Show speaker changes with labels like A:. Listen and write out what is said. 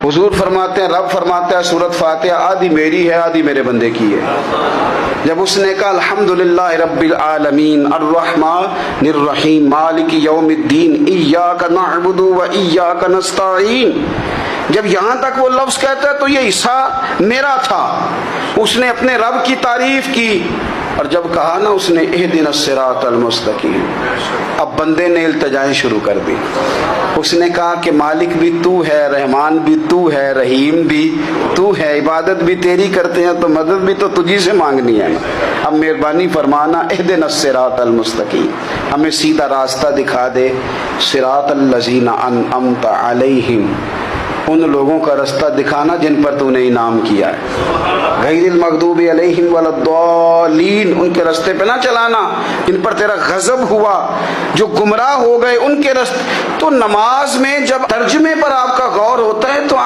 A: حضور فرماتے ہیں، رب فرماتا ہے سورۃ فاتحہ آدھی میری ہے آدھی میرے بندے کی ہے۔ جب اس نے کہا الحمدللہ رب العالمین الرحمن الرحیم مالک یوم الدین ایاک نعبد و ایاک نستعین، جب یہاں تک وہ لفظ کہتا ہے تو یہ حصہ میرا تھا۔ اس نے اپنے رب کی تعریف کی، اور جب کہا نا اس نے اہدنا الصراط المستقیم، اب بندے نے التجائیں شروع کر دی۔ اس نے کہا کہ مالک بھی تو ہے، رحمان بھی تو ہے، رحیم بھی تو ہے، عبادت بھی تیری کرتے ہیں تو مدد بھی تو تجھی سے مانگنی ہے نا، اب مہربانی فرمانا اہدنا الصراط المستقیم، ہمیں سیدھا راستہ دکھا دے، صراط الذین انعمت علیہم، ان لوگوں کا راستہ دکھانا جن پر تو نے انعام کیا ہے، غیر المغضوب علیہم ولا الضالین، ان کے راستے پہ نہ چلانا جن پر تیرا غضب ہوا، جو گمراہ ہو گئے ان کے راستے۔ تو نماز میں جب ترجمے پر آپ کا غور ہوتا ہے تو آپ